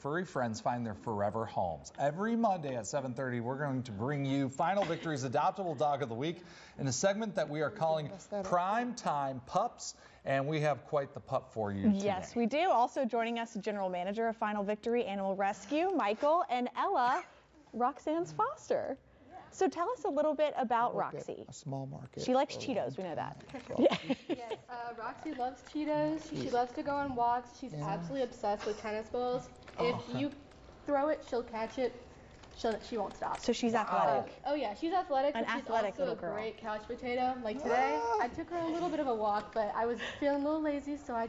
furry friends find their forever homes. Every Monday at 7:30, we're going to bring you Final Victory's Adoptable Dog of the Week in a segment that we are calling Primetime Pups, and we have quite the pup for you today. Yes, we do. Also joining us, General Manager of Final Victory Animal Rescue, Michael, and Ella, Roxanne's foster. So tell us a little bit about Roxy. A small market. She likes Cheetos, we know that. Yes, Roxy loves Cheetos. She loves to go on walks. She's absolutely obsessed with tennis balls. If you throw it, she'll catch it. She won't stop. So she's athletic. Oh yeah, she's athletic. An She's athletic also little girl. a great couch potato. Like today, I took her a little bit of a walk, but I was feeling a little lazy, so I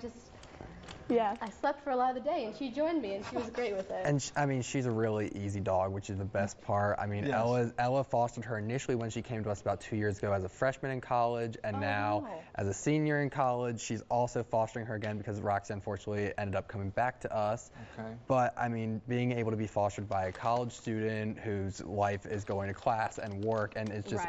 slept for a lot of the day, and she joined me, and she was great with it. And I mean, she's a really easy dog, which is the best part. I mean, Ella fostered her initially when she came to us about 2 years ago as a freshman in college, and now as a senior in college. She's also fostering her again because Roxy unfortunately ended up coming back to us. Okay. But I mean, being able to be fostered by a college student whose life is going to class and work, and it's just,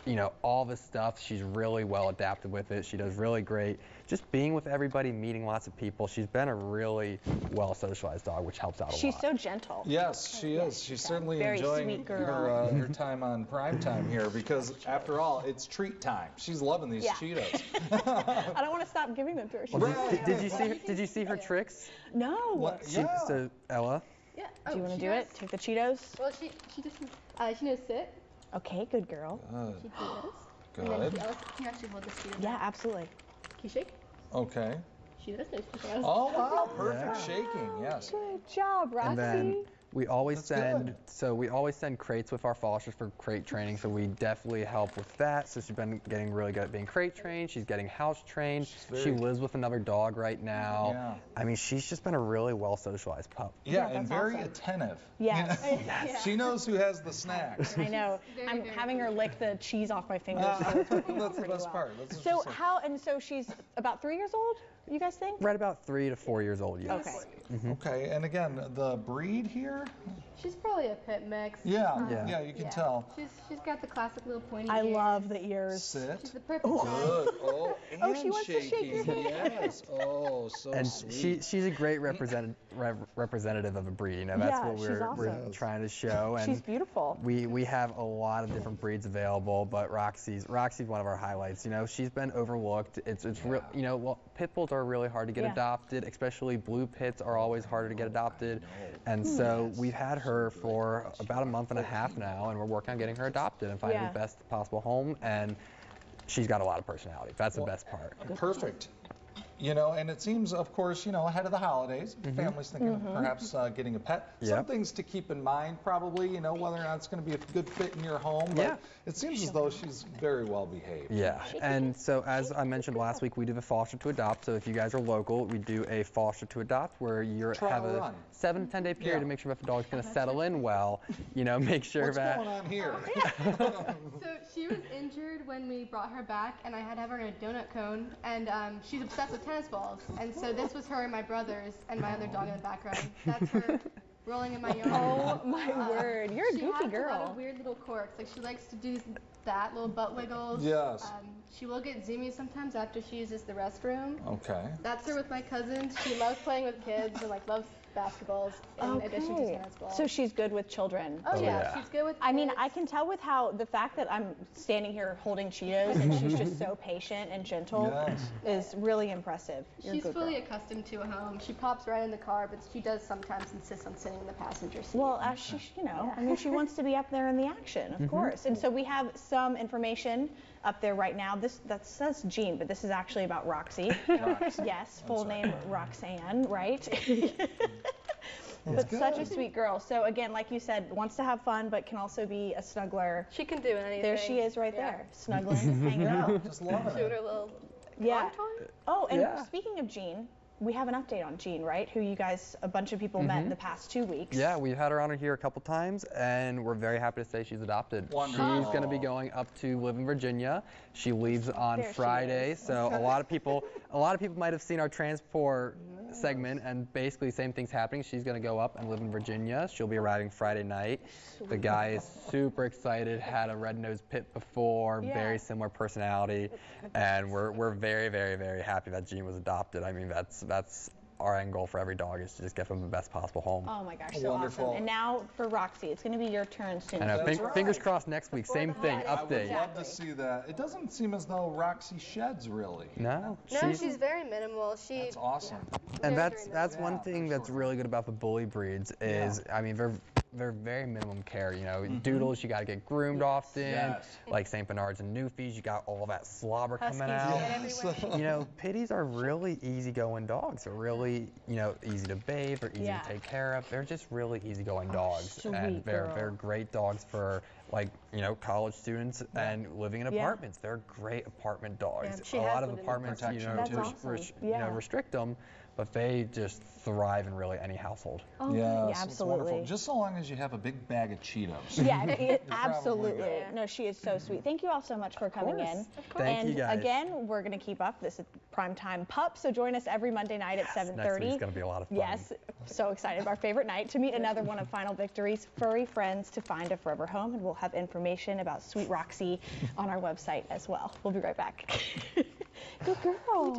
you know, all this stuff, she's really well adapted with it. She does really great. Just being with everybody, meeting lots of people. She's been a really well socialized dog, which helps out a lot. She's so gentle. Yes, she is. She's certainly Very enjoying sweet girl. her time on Primetime here because, after all, it's treat time. She's loving these Cheetos. I don't want to stop giving them to her. Did you see her tricks? No. So Ella. Yeah. Do you want to do it? Take the Cheetos? Well, she knows sit. Okay, good girl. She does. Good. And then can you actually hold the Cheetos? Yeah, absolutely. Can you shake? Okay. She does know Cheetos. Oh wow, perfect shaking. Yes. Good job, Roxy. And then we always send crates with our fosters for crate training, so we definitely help with that. So she's been getting really good at being crate trained. She's getting house trained. She lives with another dog right now. Yeah. I mean, she's just been a really well socialized pup. Yeah, and very attentive. Yes. She knows who has the snacks. I know. I'm having her lick the cheese off my fingers. That's the best part. So so she's about 3 years old, you guys think? Right about 3 to 4 years old, yes. Okay. Okay, and again, the breed here? She's probably a pit mix. Yeah, you can tell. She's got the classic little pointy I ears. love the ears. Sit. She's the perfect Good. Oh, and she wants to shake your hand. Yes. Oh, so And sweet. she's a great representative of a breed. You know, that's what we're trying to show. And she's beautiful. We have a lot of different breeds available, but Roxy's one of our highlights. You know, she's been overlooked. It's real. You know, well, pit bulls are really hard to get adopted, especially blue pits are always harder to get adopted. And so we've had her for about a month and a half now, and we're working on getting her adopted and finding the best possible home. And she's got a lot of personality. That's the best part. Perfect. You know, and it seems, of course, you know, ahead of the holidays, families thinking of perhaps getting a pet. Some things to keep in mind, probably, you know, whether or not it's going to be a good fit in your home. But it seems as though she's very well behaved. Yeah, and so as I mentioned last week, we do the foster to adopt. So if you guys are local, we do a foster to adopt where you have a 7 to 10 day period to make sure if the dog's going to settle in well. You know, make sure that. What's going on here? So she was injured when we brought her back, and I had to have her in a donut cone, and she's obsessed with tennis balls, and so this was her and my brothers and my other dog in the background. That's her rolling in my yard. Oh my word, you're a goofy girl. She has a lot of weird little quirks. Like she likes to do that, little butt wiggles. Yes. She will get zoomies sometimes after she uses the restroom. Okay. That's her with my cousins. She loves playing with kids and like loves basketballs in addition to tennis balls. So she's good with children. Oh yeah, she's good with kids. I mean, I can tell with how the fact that I'm standing here holding Cheetos and she's just so patient and gentle is really impressive. She's fully accustomed to a home. She pops right in the car, but she does sometimes insist on sitting in the passenger seat. Well, as she, you know, I mean, she wants to be up there in the action, of course. And so we have some information up there right now. That says Jean, but this is actually about Roxy. Yes, full name Roxanne, right? But such a sweet girl. So again, like you said, wants to have fun, but can also be a snuggler. She can do anything. There she is right there, snuggling, hanging out. Just love it. Doing her little Oh, and speaking of Jean, we have an update on Jean, right? Who you guys, a bunch of people met in the past 2 weeks. Yeah, we've had her on here a couple times, and we're very happy to say she's adopted. Wonderful. She's going to be going up to live in Virginia. She leaves on Friday, so a lot of people might have seen our transport segment, and basically same thing's happening. She's going to go up and live in Virginia. She'll be arriving Friday night. The guy is super excited, had a red-nosed pit before, very similar personality, and we're very, very, very happy that Jean was adopted. I mean, that's our end goal for every dog is to just get them the best possible home. Oh my gosh, so Wonderful. awesome. And now for Roxy, it's going to be your turn soon. I know. That's right. Fingers crossed next week. Same thing. holidays. I would Update. love to see that. It doesn't seem as though Roxy sheds really. No. No, she's very minimal. That's awesome. And very, that's very one Yeah, for thing that's sure. really good about the bully breeds is, I mean, they're very minimum care. You know, Doodles, you got to get groomed often. Yes. Like St. Bernards and Newfies, you got all that slobber Huskies coming get out. everywhere. You know, pitties are really easygoing dogs. They're really, you know, easy to bathe. They're easy Yeah. to take care of. They're just really easygoing dogs, sweet and girl. they're great dogs for like, you know, college students and living in Yeah. apartments. They're great apartment dogs. she A has lot of lived in apartments, you protection, know, too. That's awesome. you know, Yeah. restrict them, but they just thrive in really any household. Oh, Yes, yeah, it's absolutely. wonderful. Just so long as you have a big bag of Cheetos. Yeah, probably absolutely. good. No, she is so sweet. Thank you all so much for coming in. Of course. Thank and you guys. again, we're going to keep up. This is Primetime Pup, so join us every Monday night at 7:30. Next week's gonna be a lot of fun. Yes, so excited. Our favorite night to meet another one of Final Victory's furry friends to find a forever home, and we'll have information about Sweet Roxy on our website as well. We'll be right back. Good girl.